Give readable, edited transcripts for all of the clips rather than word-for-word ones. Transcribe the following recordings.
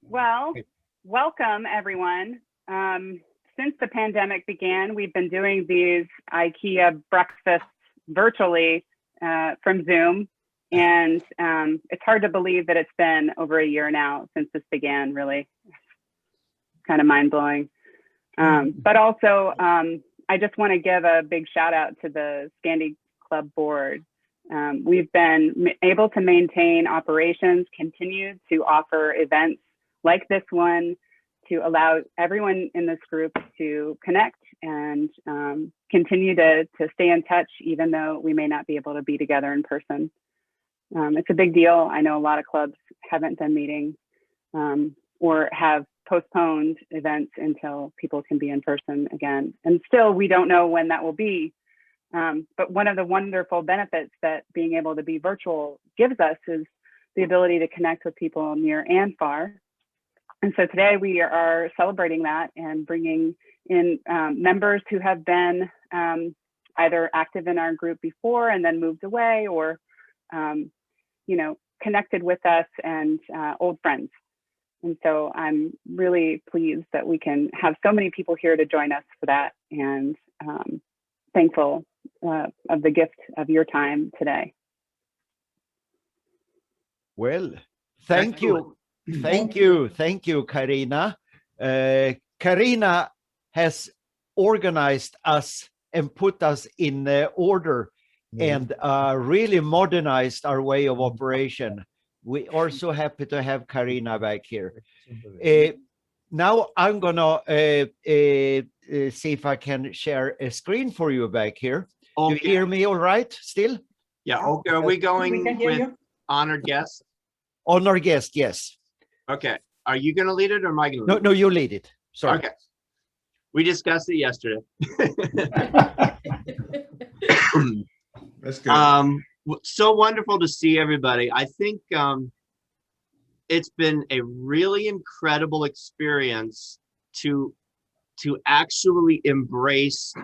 Well, welcome everyone. Since the pandemic began, we've been doing these IKEA breakfasts virtually from Zoom. And it's hard to believe that it's been over a year now since this began, really. Kind of mind-blowing. But also, I just want to give a big shout out to the ScandiClub board. We've been able to maintain operations, continue to offer events like this one, to allow everyone in this group to connect and continue to stay in touch, even though we may not be able to be together in person. It's a big deal. I know a lot of clubs haven't been meeting or have postponed events until people can be in person again. And still, we don't know when that will be. But one of the wonderful benefits that being able to be virtual gives us is the ability to connect with people near and far. And so today we are celebrating that and bringing in members who have been either active in our group before and then moved away, or connected with us, and old friends. And so I'm really pleased that we can have so many people here to join us for that, and thankful of the gift of your time today. Well, thank you. Thank you, Karina. Karina has organized us and put us in order and really modernized our way of operation. We are so happy to have Karina back here. Now I'm gonna see if I can share a screen for you back here. Okay. You hear me all right still? Yeah, okay. Are we going with honored guests? Honored guest, yes. Okay. Are you going to lead it, or am I going to lead it? No, you lead it. Sorry. Okay. We discussed it yesterday. That's good. So wonderful to see everybody. I think it's been a really incredible experience to actually embrace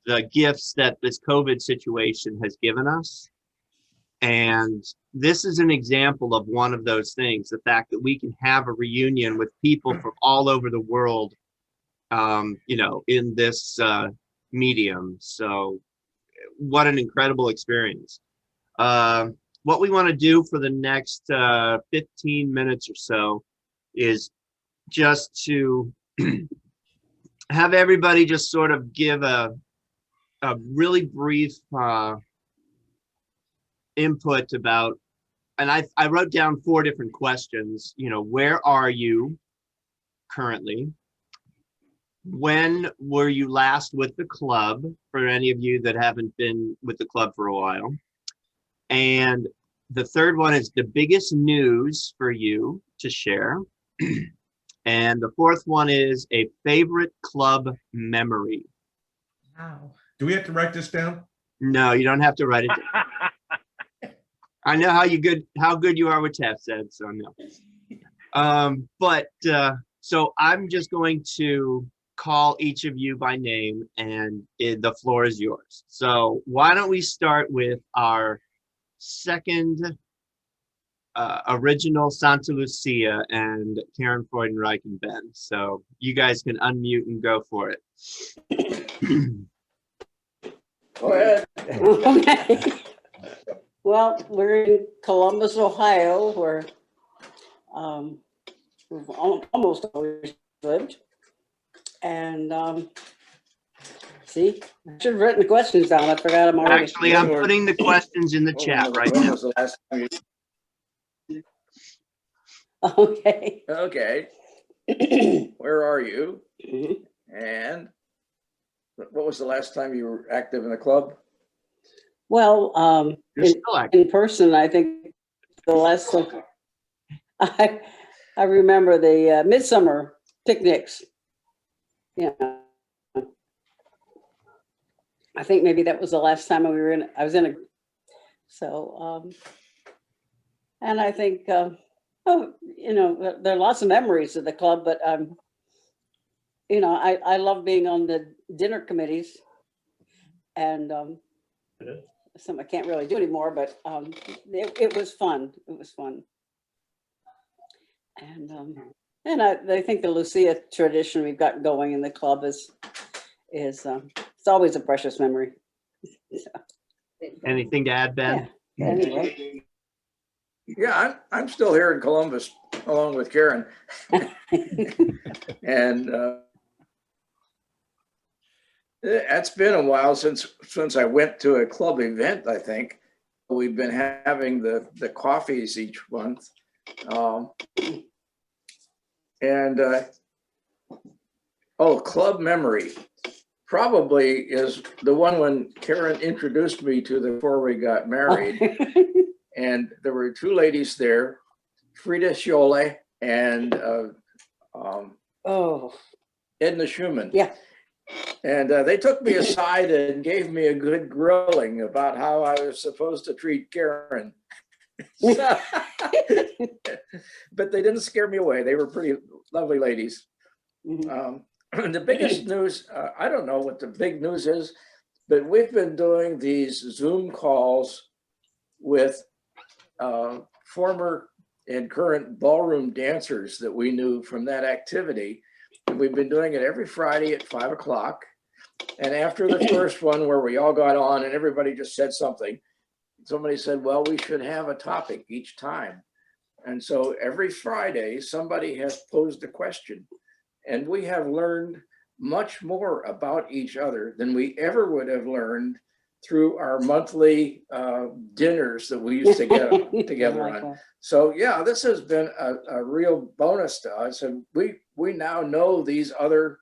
the gifts that this COVID situation has given us. And this is an example of one of those things, the fact that we can have a reunion with people from all over the world, in this medium. So what an incredible experience. What we want to do for the next 15 minutes or so is just to have everybody just sort of give a really brief input about, and I wrote down 4 different questions. Where are you currently? When were you last with the club, for any of you that haven't been with the club for a while? And the third one is the biggest news for you to share. And the fourth one is a favorite club memory. Wow. Do we have to write this down? No, you don't have to write it down. I know how good you are with test ed, so no. So I'm just going to call each of you by name, and the floor is yours. So why don't we start with our second original Santa Lucia, and Karen Freudenreich and Ben. So you guys can unmute and go for it. Go ahead. Okay. Well, we're in Columbus, Ohio, where we've almost always lived. And see, I should have written the questions down. I forgot them already. Actually, I'm putting the questions in the chat right now. Was the last time Okay. Okay. Where are you? And what was the last time you were active in the club? Well, You're still active. in person, I think the last one, I remember the midsummer picnics. Yeah. I think maybe that was the last time I was in a, so, and I think, there are lots of memories of the club, but, I love being on the dinner committees, and, some I can't really do anymore, but it was fun. It was fun. And And I think the Lucia tradition we've got going in the club is it's always a precious memory. Anything to add, Ben? Yeah. Anyway. Yeah, I'm still here in Columbus along with Karen. And it's been a while since I went to a club event, I think. We've been having the coffees each month. Club memory probably is the one when Karen introduced me to before we got married. And there were two ladies there, Frida Schiole and Edna Schumann. Yeah. And they took me aside and gave me a good grilling about how I was supposed to treat Karen. But they didn't scare me away. They were pretty lovely ladies. Mm-hmm. The biggest news, I don't know what the big news is, but we've been doing these Zoom calls with former and current ballroom dancers that we knew from that activity. And we've been doing it every Friday at 5 o'clock. And after the first one where we all got on and everybody just said something, somebody said, well, we should have a topic each time. And so every Friday, somebody has posed a question. And we have learned much more about each other than we ever would have learned through our monthly dinners that we used to get together on. So yeah, this has been a real bonus to us. And we now know these other,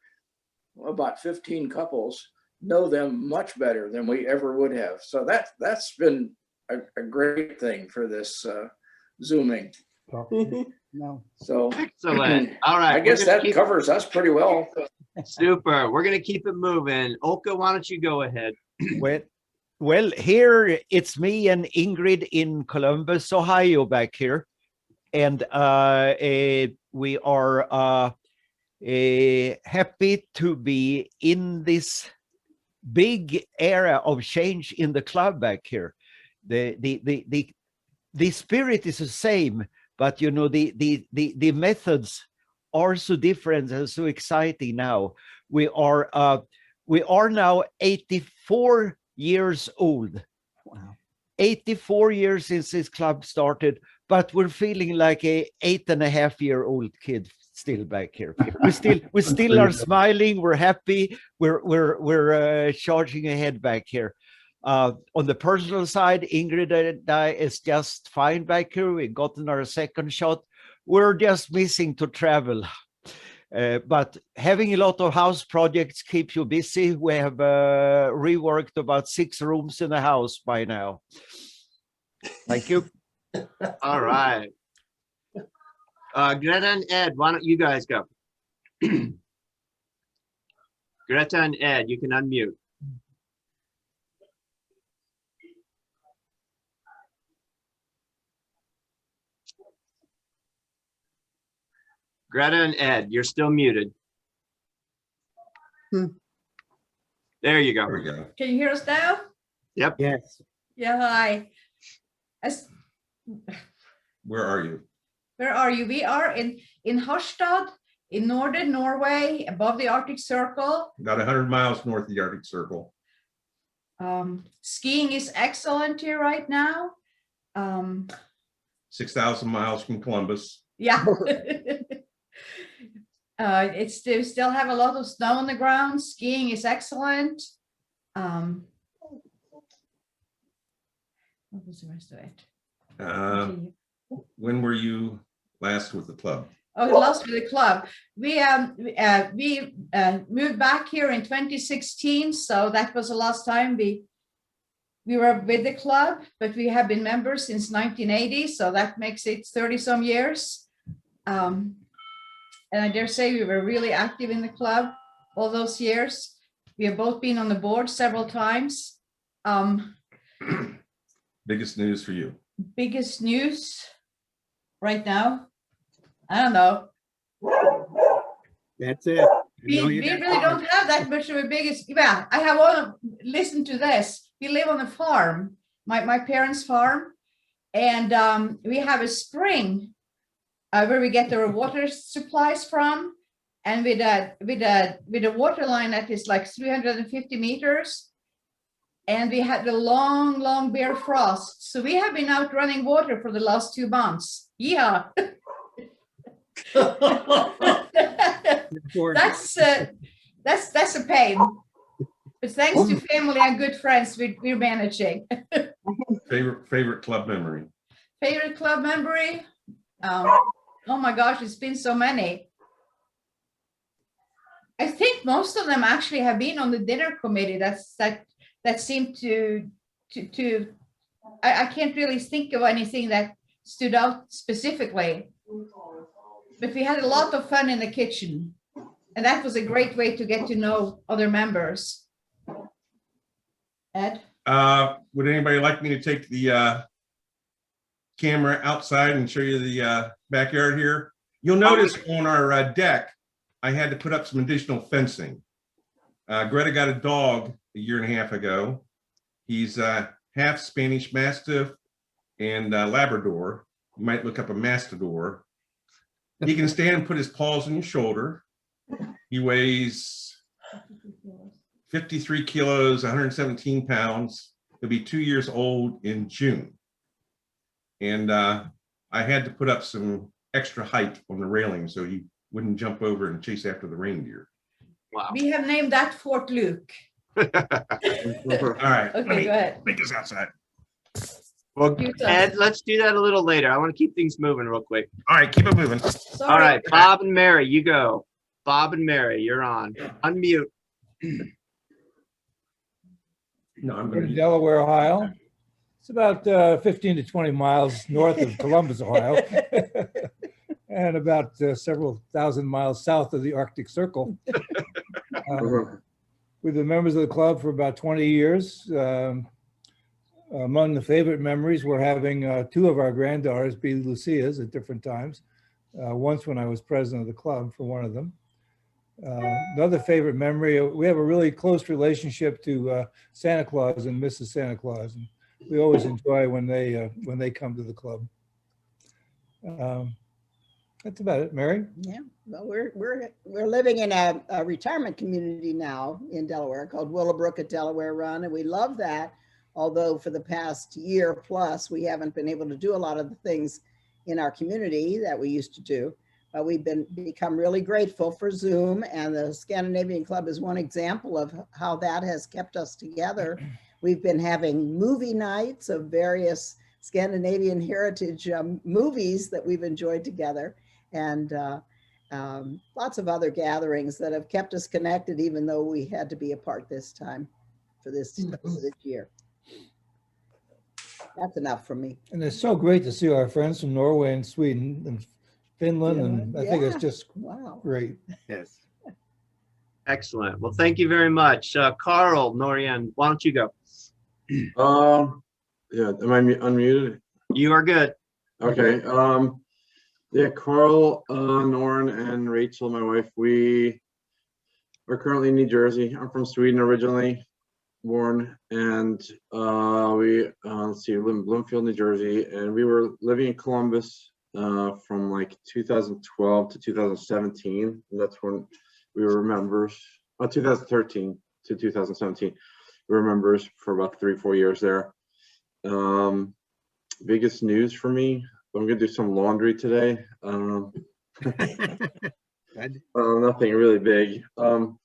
about 15 couples, know them much better than we ever would have. So that's been a great thing for this Zooming. No. So excellent. All right. I guess that covers us pretty well. Super. We're going to keep it moving. Olka, why don't you go ahead? Well, here it's me and Ingrid in Columbus, Ohio, back here. And we are happy to be in this big era of change in the club back here. The spirit is the same, but you know the methods are so different and so exciting now. We are now 84 years old. Wow. 84 years since this club started, but we're feeling like a 8.5-year-old kid still back here. We still are smiling. We're happy. We're charging ahead back here. On the personal side, Ingrid and I is just fine back here. We've gotten our second shot. We're just missing to travel. But having a lot of house projects keeps you busy. We have reworked about 6 rooms in the house by now. Thank you. All right. Greta and Ed, why don't you guys go? Greta and Ed, you can unmute. Greta and Ed, you're still muted. There you go. There we go. Can you hear us now? Yep. Yes. Yeah, hi. Where are you? Where are you? We are in Harstad, in northern Norway, above the Arctic Circle. About 100 miles north of the Arctic Circle. Skiing is excellent here right now. 6,000 miles from Columbus. Yeah. It's still have a lot of snow on the ground. Skiing is excellent. What was the rest of it? When were you last with the club? Oh, last with the club. We moved back here in 2016, so that was the last time we were with the club, but we have been members since 1980, so that makes it 30-some years. And I dare say we were really active in the club all those years. We have both been on the board several times. Biggest news for you? Biggest news right now? I don't know. That's it. We really don't have that much of a biggest. Yeah, I have one. Listen to this. We live on a farm, my parents' farm, and we have a spring where we get our water supplies from, and with a water line that is like 350 meters. And we had the long bear frost. So we have been out running water for the last 2 months. Yeah. That's a pain. But thanks to family and good friends, we're managing. Favorite club memory? Favorite club memory? Oh my gosh, it's been so many. I think most of them actually have been on the dinner committee. That seemed to I can't really think of anything that stood out specifically. But we had a lot of fun in the kitchen. And that was a great way to get to know other members. Ed? Would anybody like me to take the camera outside and show you the backyard here? You'll notice on our deck, I had to put up some additional fencing. Greta got a dog a year and a half ago. He's half Spanish Mastiff and Labrador. You might look up a Mastador. He can stand and put his paws on your shoulder. He weighs 53 kilos, 117 pounds. He'll be 2 years old in June. And I had to put up some extra height on the railing so he wouldn't jump over and chase after the reindeer. Wow. We have named that Fort Luke. All right. Okay, go ahead. Make this outside. Well, You too. Ed, let's do that a little later. I want to keep things moving real quick. All right, keep it moving. Sorry. All right, Bob and Mary, you go. Bob and Mary, you're on. Unmute. No, I'm in gonna. Delaware, Ohio. It's about 15 to 20 miles north of Columbus, Ohio, and about several thousand miles south of the Arctic Circle. We've been members of the club for about 20 years. Among the favorite memories, we're having 2 of our granddaughters be Lucias at different times. Once when I was president of the club for one of them. Another favorite memory, we have a really close relationship to Santa Claus and Mrs. Santa Claus. And we always enjoy when they come to the club. That's about it. Mary? Yeah, well, we're living in a retirement community now in Delaware called Willowbrook at Delaware Run, and we love that. Although for the past year plus, we haven't been able to do a lot of the things in our community that we used to do. But we've become really grateful for Zoom, and the Scandinavian Club is one example of how that has kept us together. We've been having movie nights of various Scandinavian heritage movies that we've enjoyed together, and lots of other gatherings that have kept us connected, even though we had to be apart this time for this year. That's enough for me. And it's so great to see our friends from Norway and Sweden and Finland, and I think it's just Wow. great. Yes. Excellent. Well, thank you very much. Carl, Norian, why don't you go? Yeah, am I unmuted? You are good. Okay. Yeah, Carl, Norn, and Rachel, my wife, we are currently in New Jersey. I'm from Sweden originally, born, and we let's see, live in Bloomfield, New Jersey, and we were living in Columbus from like 2012 to 2017. And that's when we were members. 2013 to 2017. We were members for about 3-4 years there. Biggest news for me, I'm gonna do some laundry today. Nothing really big. And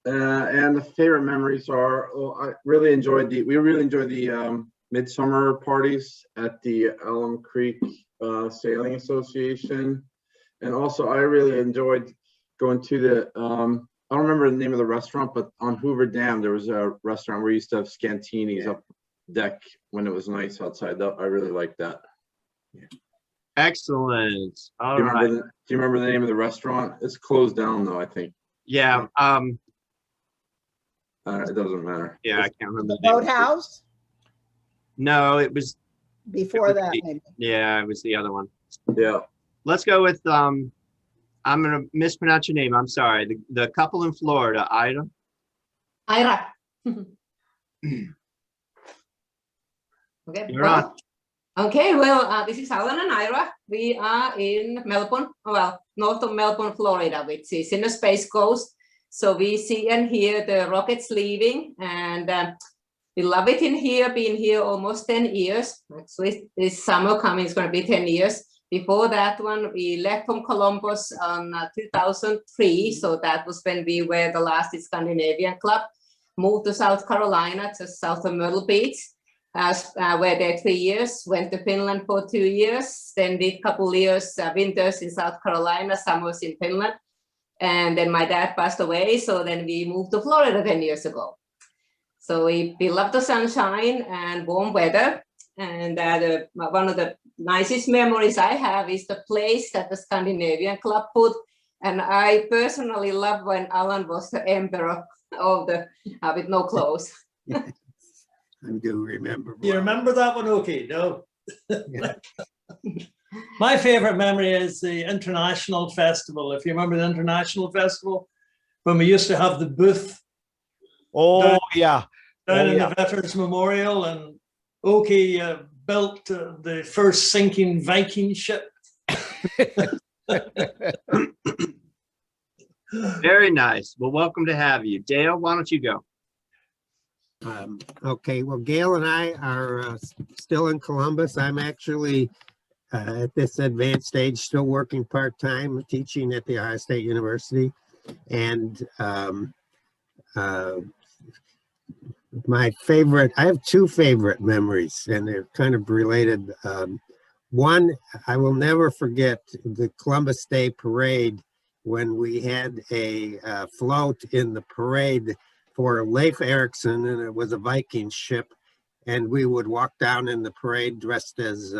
the favorite memories are, we really enjoyed the midsummer parties at the Elm Creek Sailing Association. And also I really enjoyed going to the, I don't remember the name of the restaurant, but on Hoover Dam, there was a restaurant where we used to have Scantini's up deck when it was nice outside. I really liked that. Yeah. Excellent. All Do right. you remember the name of the restaurant? It's closed down though, I think. Yeah. It doesn't matter. Yeah, I can't remember. The the name. boathouse No, it was. before that, maybe. Yeah, it was the other one. Yeah. Let's go with I'm gonna mispronounce your name. I'm sorry. The couple in Florida, Ira. Ira. Okay. You're on. Okay, well, this is Alan and Ira. We are in Melbourne, well, north of Melbourne, Florida, which is in the Space Coast. So we see and hear the rockets leaving, and we love it in here, being here almost 10 years. Actually, this summer coming is going to be 10 years. Before that one, we left from Columbus on 2003. So that was when we were the last Scandinavian club. Moved to South Carolina, just south of Myrtle Beach. Were there 3 years, went to Finland for 2 years, then did a couple years, winters in South Carolina, summers in Finland. And then my dad passed away, so then we moved to Florida 10 years ago. So we love the sunshine and warm weather. And one of the nicest memories I have is the place that the Scandinavian club put. And I personally love when Alan was the emperor of the, with no clothes. I do remember. You remember that one? Okay, no. My favorite memory is the International Festival. If you remember the International Festival, when we used to have the booth. Oh, yeah. Down in the Veterans Memorial, and Oki built the first sinking Viking ship. Very nice. Well, welcome to have you. Dale, why don't you go? Okay, well, Gail and I are still in Columbus. I'm actually at this advanced stage still working part-time, teaching at the Ohio State University. And my favorite, I have two favorite memories, and they're kind of related. One, I will never forget the Columbus Day Parade when we had a float in the parade for Leif Erikson, and it was a Viking ship, and we would walk down in the parade dressed as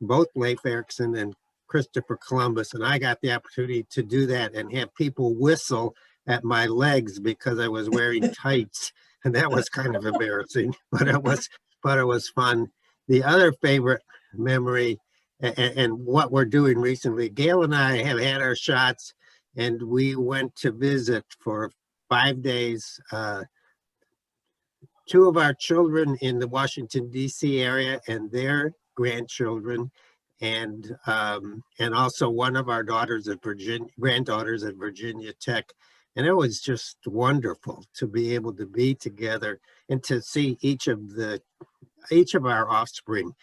both Leif Erikson and Christopher Columbus, and I got the opportunity to do that and have people whistle at my legs because I was wearing tights, and that was kind of embarrassing, but it was fun. The other favorite memory, and what we're doing recently, Gail and I have had our shots, and we went to visit for 5 days, 2 of our children in the Washington, D.C. area and their grandchildren, and also one of our granddaughters at Virginia Tech. And it was just wonderful to be able to be together and to see each of our offspring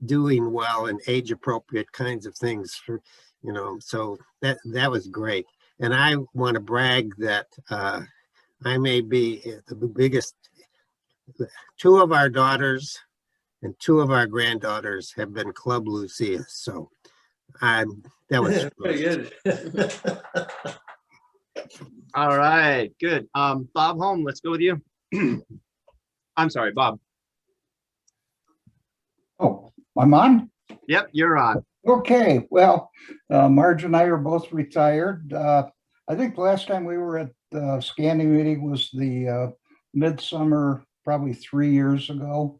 doing well and age appropriate kinds of things for, so that was great. And I want to brag that I may be the biggest. 2 of our daughters and 2 of our granddaughters have been Club Lucias. So that was pretty good. All right, good. Bob Holm, let's go with you. I'm sorry, Bob. Oh, I'm on? Yep, you're on. Okay, well, Marge and I are both retired. I think the last time we were at the Scandi meeting was the midsummer, probably 3 years ago.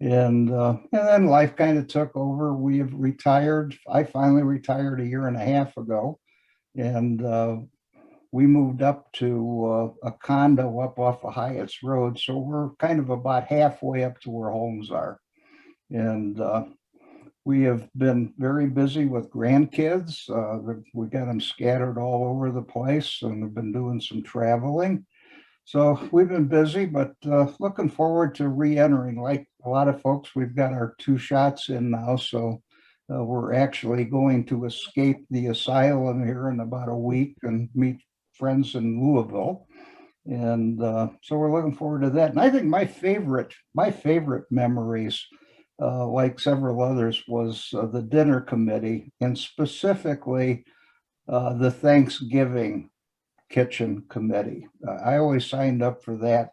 And then life kind of took over. We have retired. I finally retired 1.5 years ago. And we moved up to a condo up off of Hyatt's Road. So we're kind of about halfway up to where homes are. And we have been very busy with grandkids. We got them scattered all over the place, and we've been doing some traveling. So we've been busy, but looking forward to re-entering. Like a lot of folks, we've got our 2 shots in now. So we're actually going to escape the asylum here in about a week and meet friends in Louisville. And so we're looking forward to that. And I think my favorite memories, like several others, was the dinner committee, and specifically the Thanksgiving kitchen committee. I always signed up for that.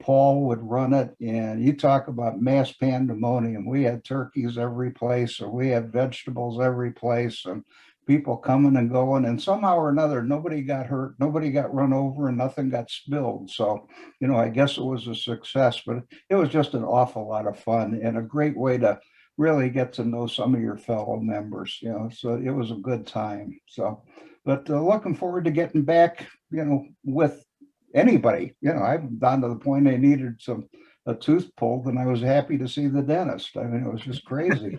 Paul would run it, and you talk about mass pandemonium. We had turkeys every place, or we had vegetables every place, and people coming and going, and somehow or another, nobody got hurt, nobody got run over, and nothing got spilled. So, I guess it was a success, but it was just an awful lot of fun and a great way to really get to know some of your fellow members, so it was a good time. So, but looking forward to getting back, with anybody. I've gone to the point I needed some a tooth pulled, and I was happy to see the dentist. I mean, it was just crazy.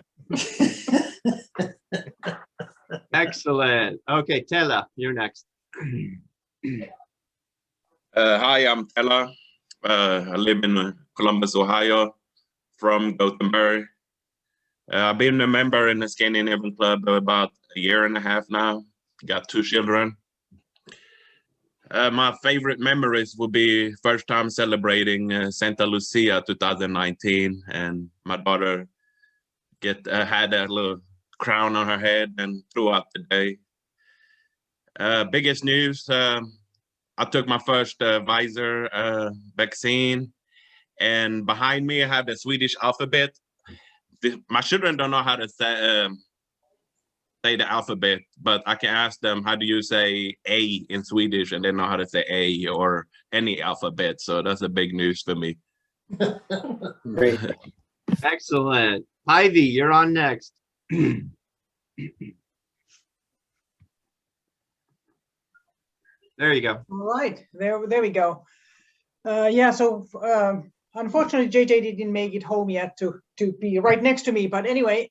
Excellent. Okay, Tella, you're next. Hi, I'm Tella. I live in Columbus, Ohio, from Gothenburg. I've been a member in the Scandinavian Club about a year and a half now. Got 2 children. My favorite memories would be first time celebrating Santa Lucia 2019, and my daughter had a little crown on her head and throughout the day. Biggest news, I took my first Pfizer vaccine, and behind me I have the Swedish alphabet. My children don't know how to say the alphabet, but I can ask them, how do you say A in Swedish? And they know how to say A or any alphabet. So that's a big news for me. Great. Excellent. Ivy, you're on next. There you go. All right, there we go. Yeah, so unfortunately, JJ didn't make it home yet to be right next to me. But anyway,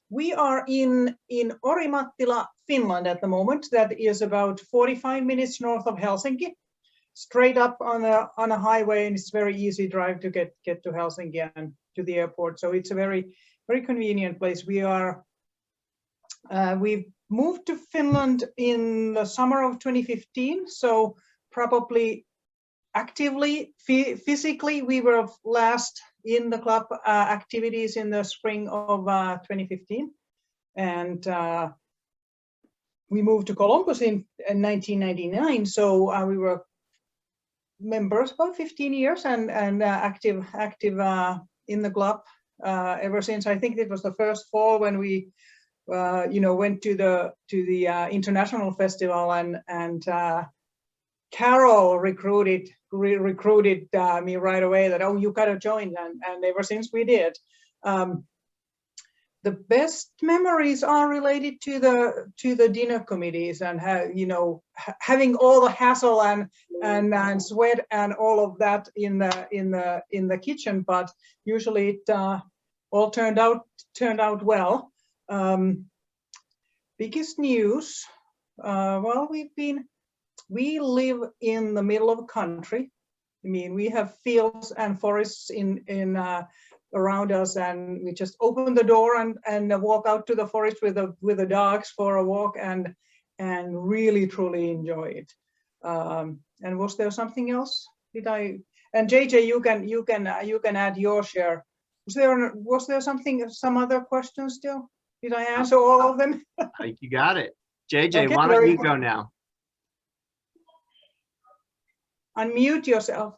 we are in Orimattila, Finland at the moment. That is about 45 minutes north of Helsinki, straight up on a highway, and it's very easy drive to get to Helsinki and to the airport. So it's a very convenient place. We've moved to Finland in the summer of 2015, so probably actively, physically, we were last in the club activities in the spring of 2015. And we moved to Columbus in 1999, so we were members about 15 years and active in the club ever since. I think it was the first fall when we went to the international festival, and Carol recruited me right away that, oh, you gotta join, and ever since we did. The best memories are related to the dinner committees and having all the hassle and sweat and all of that in the kitchen, but usually it all turned out well. Biggest news, well, we live in the middle of a country. I mean, we have fields and forests in around us, and we just open the door and walk out to the forest with the dogs for a walk and really truly enjoy it. And was there something else? And JJ, you can add your share. Was there some other questions still? Did I answer all of them? I think you got it. JJ, Okay, why don't you go now? Unmute yourself.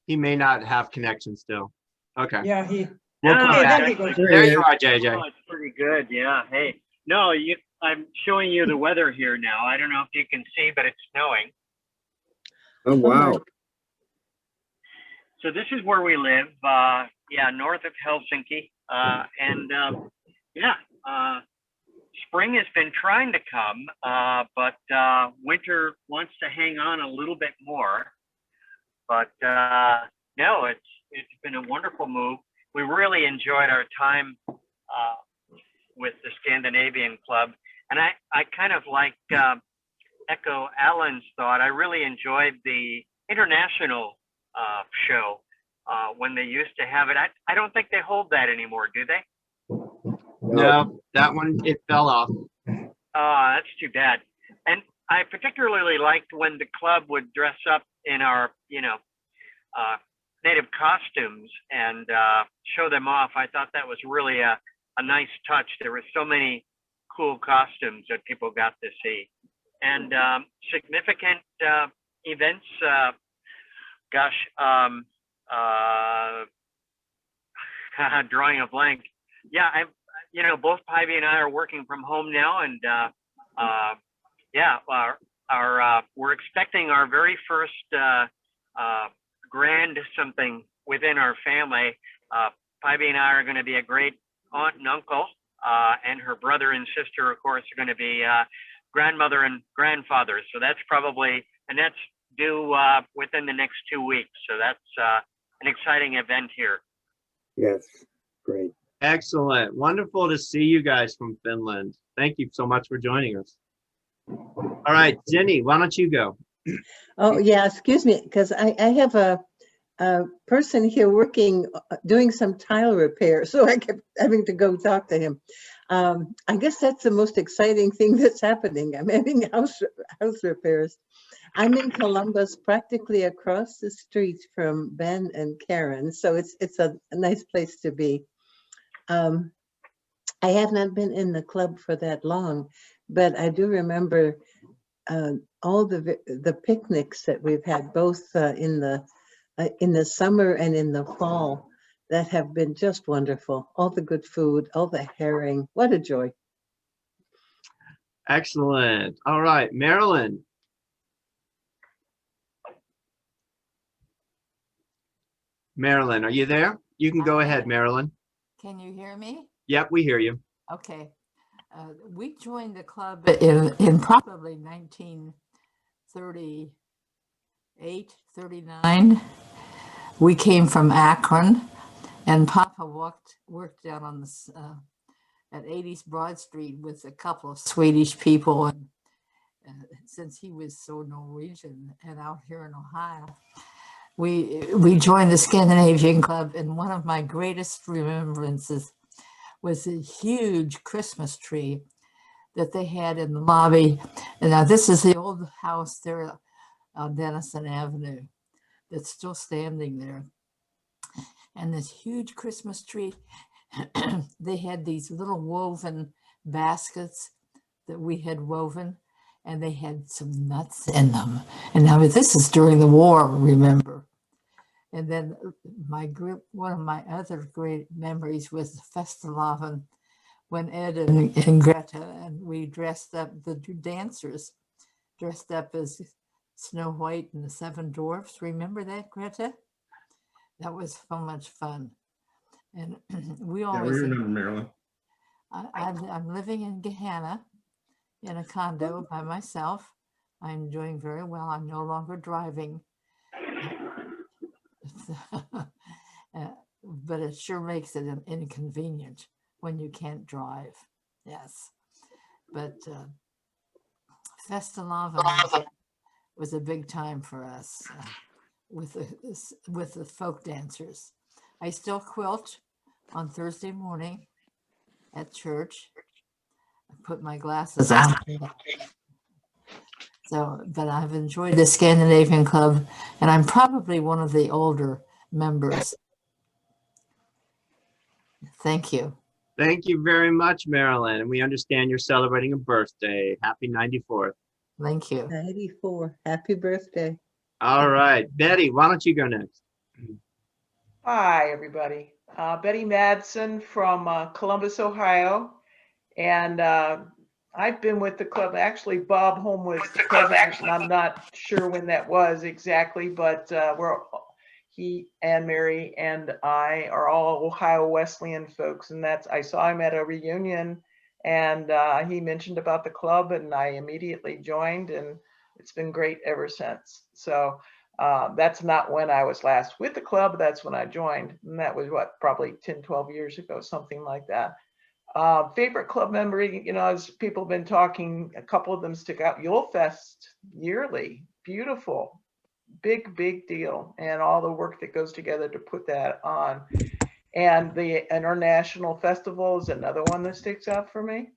He may not have connection still. Okay. Yeah, We'll come back. There you are, JJ. Oh, it's pretty good. Yeah. Hey, no, I'm showing you the weather here now. I don't know if you can see, but it's snowing. Oh, wow. So this is where we live. North of Helsinki. Spring has been trying to come, but winter wants to hang on a little bit more. But no, it's been a wonderful move. We really enjoyed our time with the Scandinavian Club, and I kind of like echo Alan's thought. I really enjoyed the international show when they used to have it. I don't think they hold that anymore, do they? No, that one, it fell off. That's too bad. And I particularly liked when the club would dress up in our, native costumes and show them off. I thought that was really a nice touch. There were so many cool costumes that people got to see. And significant events, drawing a blank. Yeah, both Pivy and I are working from home now, and we're expecting our very first grand something within our family. Pivy and I are going to be a great aunt and uncle, and her brother and sister, of course, are going to be grandmother and grandfather. So that's probably, and that's due within the next 2 weeks. So that's an exciting event here. Yes, great. Excellent. Wonderful to see you guys from Finland. Thank you so much for joining us. All right, Jenny, why don't you go? Oh, yeah, excuse me, because I have a person here working, doing some tile repair, so I kept having to go talk to him. I guess that's the most exciting thing that's happening. I'm having house repairs. I'm in Columbus, practically across the street from Ben and Karen, so it's a nice place to be. I have not been in the club for that long, but I do remember all the picnics that we've had, both in the summer and in the fall, that have been just wonderful. All the good food, all the herring, what a joy. Excellent. All right, Marilyn. Marilyn, are you there? You can go ahead, Marilyn. Can you hear me? Yep, we hear you. Okay. We joined the club in probably 1938, 39. We came from Akron, and Papa worked down on this at 80s Broad Street with a couple of Swedish people, and since he was so Norwegian and out here in Ohio, we joined the Scandinavian Club, and one of my greatest remembrances was a huge Christmas tree that they had in the lobby. And now this is the old house there on Denison Avenue that's still standing there. And this huge Christmas tree, they had these little woven baskets that we had woven, and they had some nuts in them. And now this is during the war, remember? And then one of my other great memories was the Festival when Ed and Greta and we dressed up, the dancers dressed up as Snow White and the Seven Dwarfs. Remember that, Greta? That was so much fun. And we always. Yeah, we remember, Marilyn. I'm living in Gahanna in a condo by myself. I'm doing very well. I'm no longer driving. But it sure makes it inconvenient when you can't drive. Yes. But Festival was a big time for us with the folk dancers. I still quilt on Thursday morning at church. I put my glasses on. So, but I've enjoyed the Scandinavian Club, and I'm probably one of the older members. Thank you. Thank you very much, Marilyn. And we understand you're celebrating a birthday. Happy 94th. Thank you. 94. Happy birthday. All right, Betty, why don't you go next? Hi, everybody. Betty Madsen from Columbus, Ohio. And I've been with the club. Actually, Bob Holm was the president, and I'm not sure when that was exactly, but he and Mary and I are all Ohio Wesleyan folks. And I saw him at a reunion, and he mentioned about the club, and I immediately joined, and it's been great ever since. So that's not when I was last with the club, that's when I joined. And that was what, probably 10, 12 years ago, something like that. Favorite club memory, as people have been talking, a couple of them stick out. Yule Fest yearly, beautiful, big deal, and all the work that goes together to put that on. And the International Festival is another one that sticks out for me.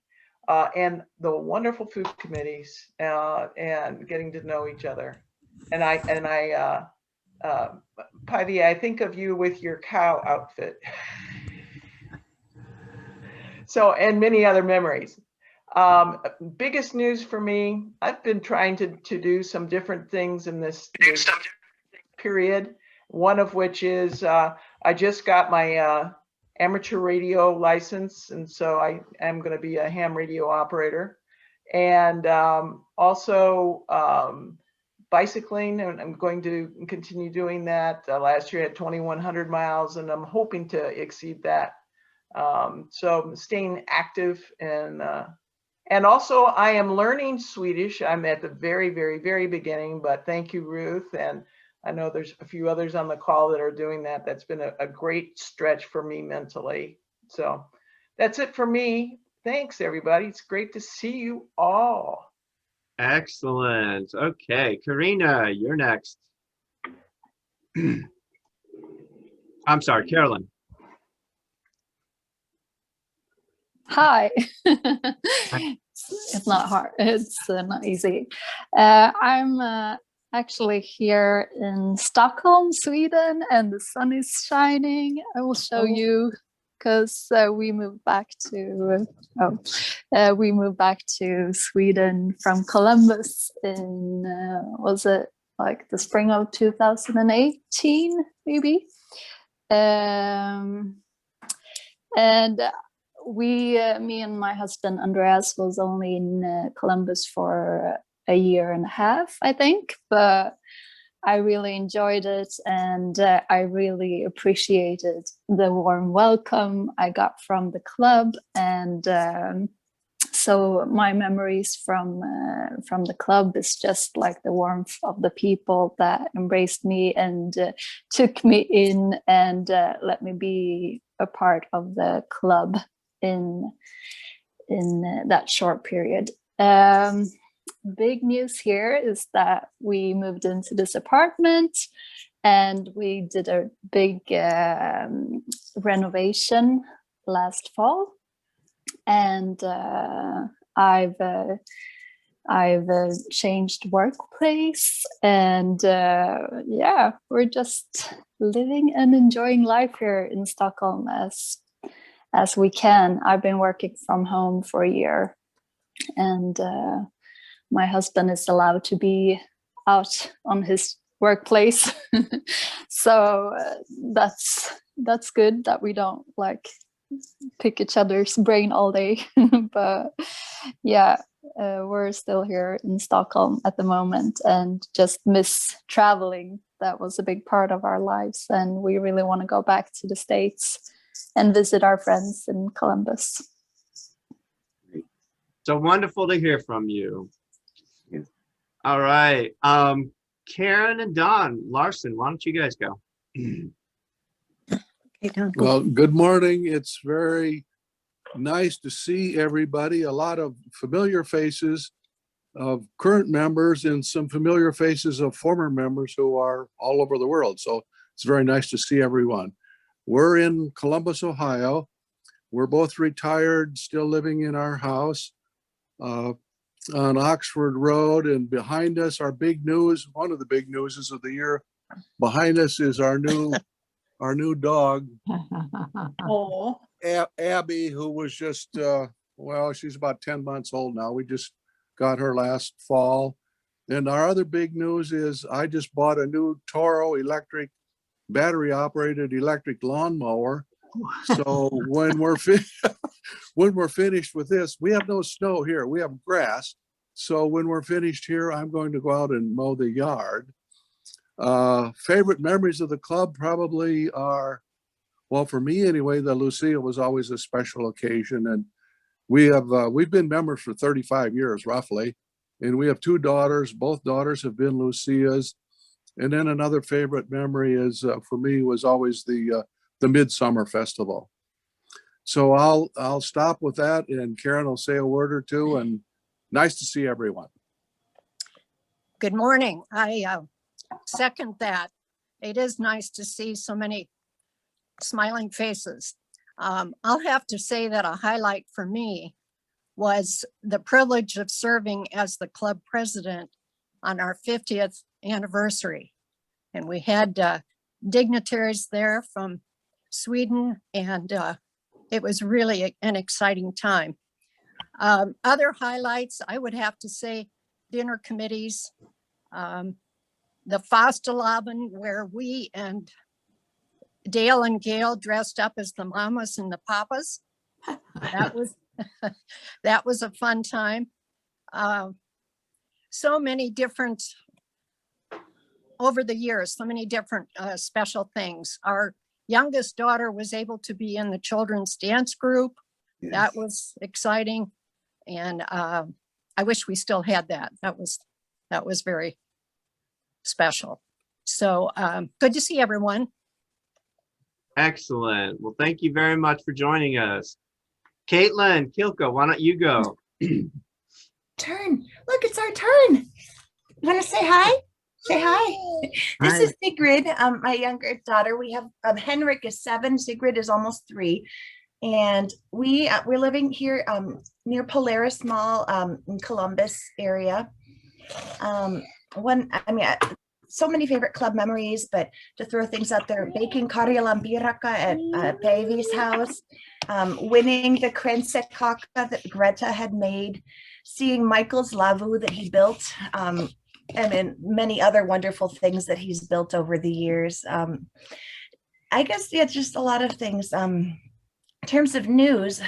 And the wonderful food committees and getting to know each other. And Pivy, I think of you with your cow outfit. So, and many other memories. Biggest news for me, I've been trying to do some different things in this period. One of which is I just got my amateur radio license, and so I am going to be a ham radio operator. And also bicycling, and I'm going to continue doing that. Last year I had 2,100 miles, and I'm hoping to exceed that. So staying active and And also I am learning Swedish. I'm at the very, very, very beginning, but thank you, Ruth. And I know there's a few others on the call that are doing that. That's been a great stretch for me mentally. So that's it for me. Thanks, everybody. It's great to see you all. Excellent. Okay, Karina, you're next. I'm sorry, Carolyn. Hi. It's not hard. It's not easy. I'm actually here in Stockholm, Sweden, and the sun is shining. I will show you because we moved back to Sweden from Columbus in was it like the spring of 2018 maybe, and me and my husband Andreas was only in Columbus for a year and a half, I think, but I really enjoyed it, and I really appreciated the warm welcome I got from the club. And so my memories from the club is just like the warmth of the people that embraced me and took me in and let me be a part of the club in that short period. Big news here is that we moved into this apartment and we did a big renovation last fall, and I've changed workplace, and yeah, we're just living and enjoying life here in Stockholm as we can. I've been working from home for a year, and my husband is allowed to be out on his workplace. So that's good that we don't like pick each other's brain all day. But yeah, we're still here in Stockholm at the moment and just miss traveling. That was a big part of our lives, and we really want to go back to the States and visit our friends in Columbus. So wonderful to hear from you. All right. Karen and Don Larson, why don't you guys go? Well, good morning. It's very nice to see everybody. A lot of familiar faces of current members and some familiar faces of former members who are all over the world. So it's very nice to see everyone. We're in Columbus, Ohio. We're both retired, still living in our house on Oxford Road, and behind us, our big news, one of the big newses of the year, behind us is our new dog, Oh, Abby, who was just, well, she's about 10 months old now. We just got her last fall. And our other big news is I just bought a new Toro electric, battery operated electric lawnmower. So when we're finished with this, we have no snow here, we have grass. So when we're finished here, I'm going to go out and mow the yard. Favorite memories of the club probably are, well, for me anyway, the Lucia was always a special occasion. And we've been members for 35 years roughly. And we have two daughters, both daughters have been Lucias. And then another favorite memory is, for me, was always the Midsummer Festival. So I'll stop with that, and Karen will say a word or two, and nice to see everyone. Good morning. I second that. It is nice to see so many smiling faces. I'll have to say that a highlight for me was the privilege of serving as the club president on our 50th anniversary. And we had dignitaries there from Sweden, and it was really an exciting time. Other highlights, I would have to say dinner committees, the Fastelavn, where we and Dale and Gail dressed up as the mamas and the papas. That was that was a fun time. So many different, over the years, so many different special things. Our youngest daughter was able to be in the children's dance group. Yes. That was exciting. And I wish we still had that. That was very special. So good to see everyone. Excellent. Well, thank you very much for joining us. Caitlin, Kilka, why don't you go? Turn. Look, it's our turn. You want to say hi? Say hi. This is Sigrid, my younger daughter. We have Henrik is 7, Sigrid is almost 3. And we're living here near Polaris Mall in Columbus area. So many favorite club memories, but to throw things out there, baking karjalampiraka at Päivi's house, winning the krensekaka that Greta had made, seeing Michael's lavu that he built, and then many other wonderful things that he's built over the years. I guess it's just a lot of things. In terms of news,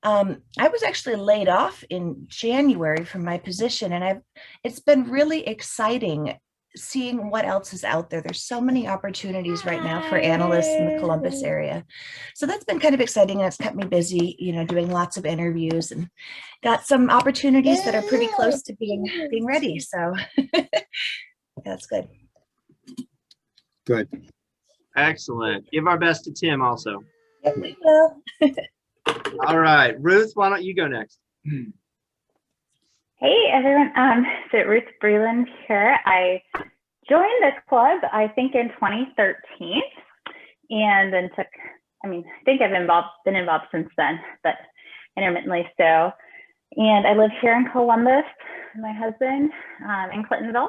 I was actually laid off in January from my position, and it's been really exciting seeing what else is out there. There's so many opportunities right now for analysts in the Columbus area. So that's been kind of exciting, and it's kept me busy, doing lots of interviews, and got some opportunities that are pretty close to being ready. So that's good. Good. Excellent. Give our best to Tim also. Yep, we will. All right, Ruth, why don't you go next? Hey everyone, so Ruth Breland here. I joined the club, I think in 2013, and then I think I've been involved since then, but intermittently so. And I live here in Columbus with my husband in Clintonville,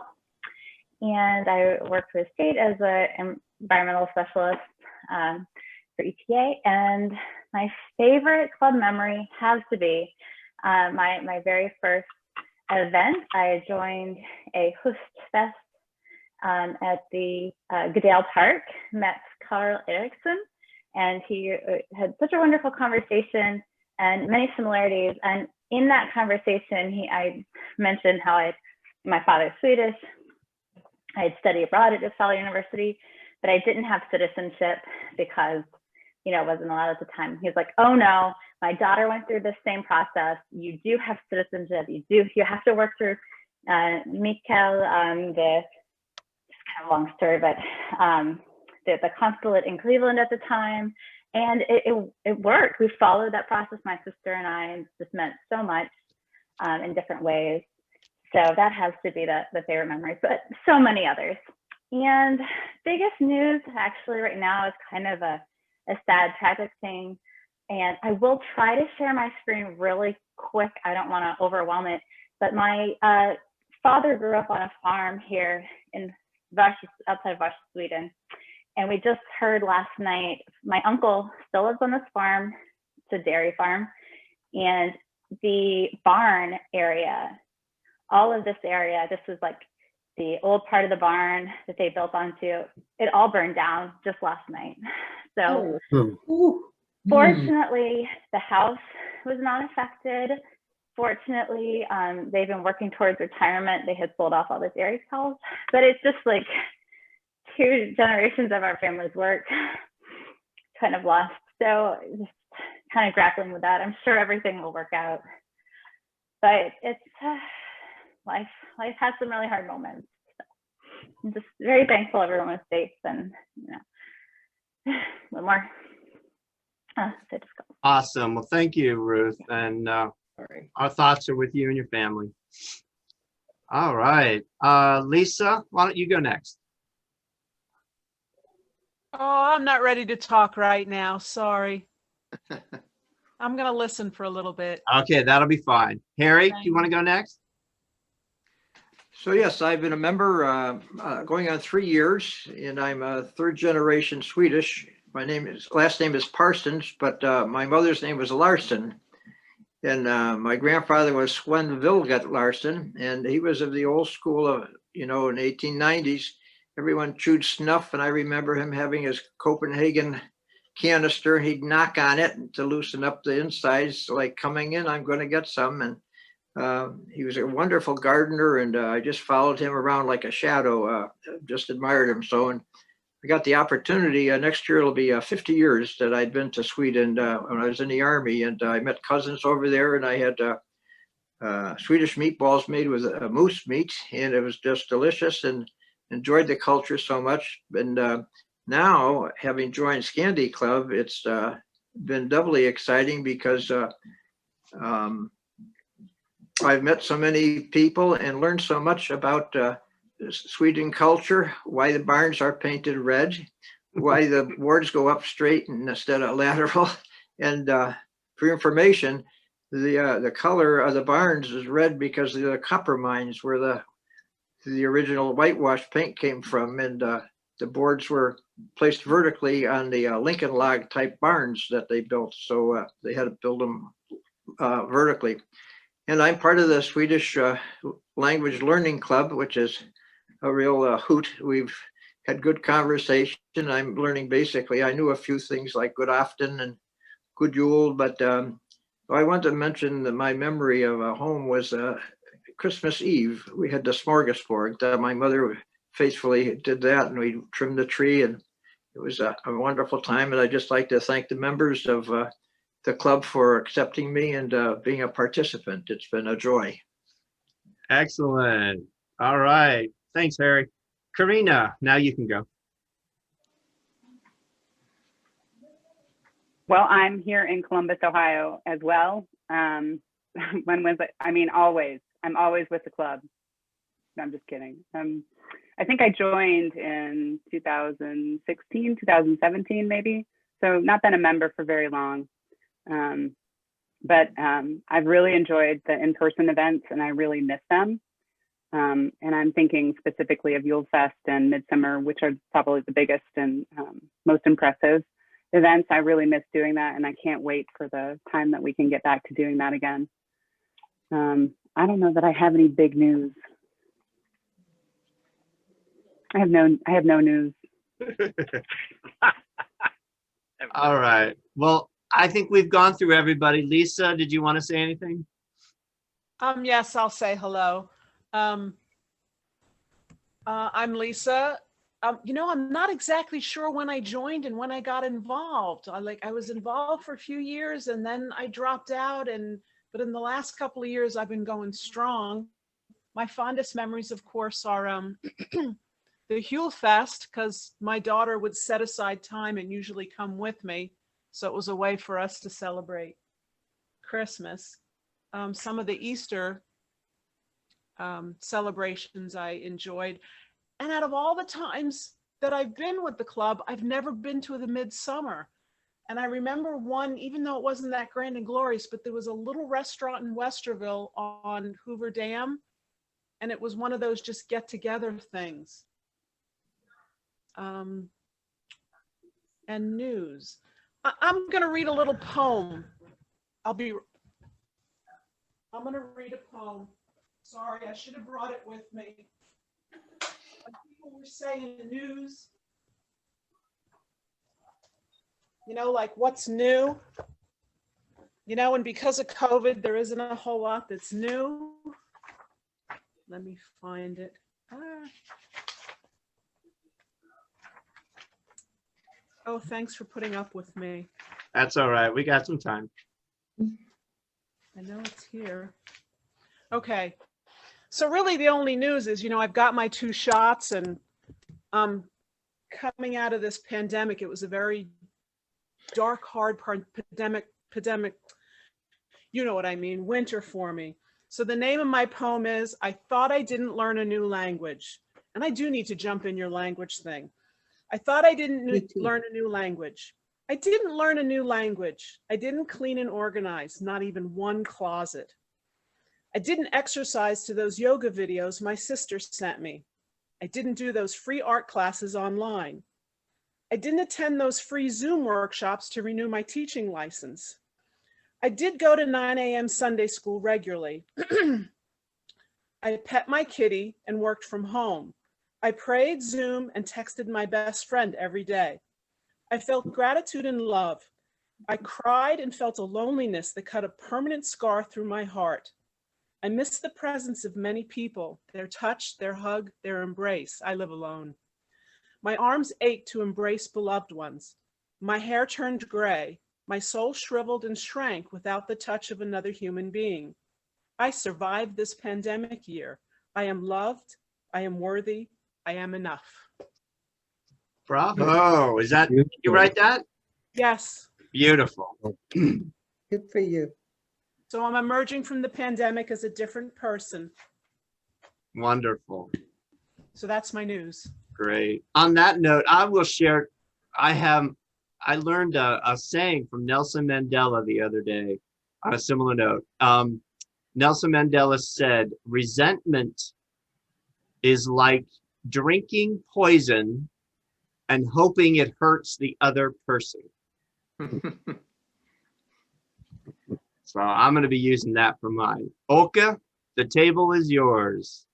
and I work for the state as an environmental specialist for EPA. And my favorite club memory has to be my very first event. I joined a Host Fest at the Goodale Park, met Carl Erickson, and he had such a wonderful conversation and many similarities. And in that conversation, I mentioned how my father's Swedish. I had studied abroad at Uppsala University, but I didn't have citizenship because it wasn't allowed at the time. He's like, oh no, my daughter went through the same process. You do have citizenship. You have to work through Mikael, it's kind of a long story, but the consulate in Cleveland at the time. And it worked. We followed that process, my sister and I, and just meant so much in different ways. So that has to be the favorite memory, but so many others. And biggest news actually right now is kind of a sad, tragic thing. And I will try to share my screen really quick. I don't want to overwhelm it, but my father grew up on a farm here in outside of Varsås, Sweden. And we just heard last night, my uncle still lives on this farm. It's a dairy farm. And the barn area, all of this area, this was like the old part of the barn that they built onto, it all burned down just last night. So fortunately, the house was not affected. Fortunately, they've been working towards retirement. They had sold off all the dairy cows, but it's just like 2 generations of our family's work kind of lost. So just kind of grappling with that. I'm sure everything will work out, but it's life has some really hard moments. So I'm just very thankful everyone was safe, and a little more. Awesome. Well, thank you, Ruth. And our thoughts are with you and your family. All right. Lisa, why don't you go next? Oh, I'm not ready to talk right now. Sorry. I'm going to listen for a little bit. Okay, that'll be fine. Harry, do you want to go next? So yes, I've been a member going on 3 years, and I'm a 3rd generation Swedish. My last name is Parsons, but my mother's name was Larsson. And my grandfather was Sven Vilgat Larsson, and he was of the old school of, in the 1890s, everyone chewed snuff. And I remember him having his Copenhagen canister. He'd knock on it to loosen up the insides, like, coming in, I'm going to get some. And he was a wonderful gardener, and I just followed him around like a shadow, just admired him so. And I got the opportunity, next year it'll be 50 years that I'd been to Sweden when I was in the Army, and I met cousins over there, and I had Swedish meatballs made with moose meat, and it was just delicious, and enjoyed the culture so much. And now, having joined ScandiClub, it's been doubly exciting because I've met so many people and learned so much about Sweden culture, why the barns are painted red, why the boards go up straight instead of lateral. And for information, the color of the barns is red because of the copper mines where the original whitewash paint came from. And the boards were placed vertically on the Lincoln log type barns that they built. So they had to build them vertically. And I'm part of the Swedish Language Learning Club, which is a real hoot. We've had good conversation. I'm learning basically. I knew a few things like good afton and good Yule, but I want to mention that my memory of a home was Christmas Eve. We had the smorgasbord. My mother faithfully did that, and we trimmed the tree, and it was a wonderful time. And I'd just like to thank the members of the club for accepting me and being a participant. It's been a joy. Excellent. All right. Thanks, Harry. Karina, now you can go. Well, I'm here in Columbus, Ohio as well. When was it? I mean, always. I'm always with the club. No, I'm just kidding. I think I joined in 2016, 2017, maybe. So not been a member for very long. But I've really enjoyed the in-person events, and I really miss them. And I'm thinking specifically of Yule Fest and Midsummer, which are probably the biggest and most impressive events. I really miss doing that, and I can't wait for the time that we can get back to doing that again. I don't know that I have any big news. I have no news. All right. Well, I think we've gone through everybody. Lisa, did you want to say anything? Yes, I'll say hello. I'm Lisa. You know, I'm not exactly sure when I joined and when I got involved. I was involved for a few years and then I dropped out, but in the last couple of years I've been going strong. My fondest memories, of course, are the Yule Fest, because my daughter would set aside time and usually come with me. So it was a way for us to celebrate Christmas. Some of the Easter celebrations I enjoyed. And out of all the times that I've been with the club, I've never been to the Midsummer. And I remember one, even though it wasn't that grand and glorious, but there was a little restaurant in Westerville on Hoover Dam. And it was one of those just get together things. And news. I'm going to read a little poem. I'm going to read a poem. Sorry, I should have brought it with me. People were saying news, you know, like what's new, you know, and because of COVID, there isn't a whole lot that's new. Let me find it. Oh, thanks for putting up with me. That's all right. We got some time. I know it's here. Okay. So really the only news is, you know, I've got my 2 shots, and coming out of this pandemic, it was a very dark, hard pandemic, you know what I mean, winter for me. So the name of my poem is, I Thought I Didn't Learn a New Language. And I do need to jump in your language thing. I thought I didn't learn a new language. I didn't learn a new language. I didn't clean and organize, not even one closet. I didn't exercise to those yoga videos my sister sent me. I didn't do those free art classes online. I didn't attend those free Zoom workshops to renew my teaching license. I did go to 9 a.m. Sunday school regularly. I pet my kitty and worked from home. I prayed, Zoom, and texted my best friend every day. I felt gratitude and love. I cried and felt a loneliness that cut a permanent scar through my heart. I miss the presence of many people, their touch, their hug, their embrace. I live alone. My arms ached to embrace beloved ones. My hair turned gray. My soul shriveled and shrank without the touch of another human being. I survived this pandemic year. I am loved. I am worthy. I am enough. Bravo. Is that, you write that? Yes. Beautiful. Good for you. So I'm emerging from the pandemic as a different person. Wonderful. So that's my news. Great. On that note, I will share, I learned a saying from Nelson Mandela the other day on a similar note. Nelson Mandela said, resentment is like drinking poison and hoping it hurts the other person. So I'm going to be using that for mine. Olka, the table is yours.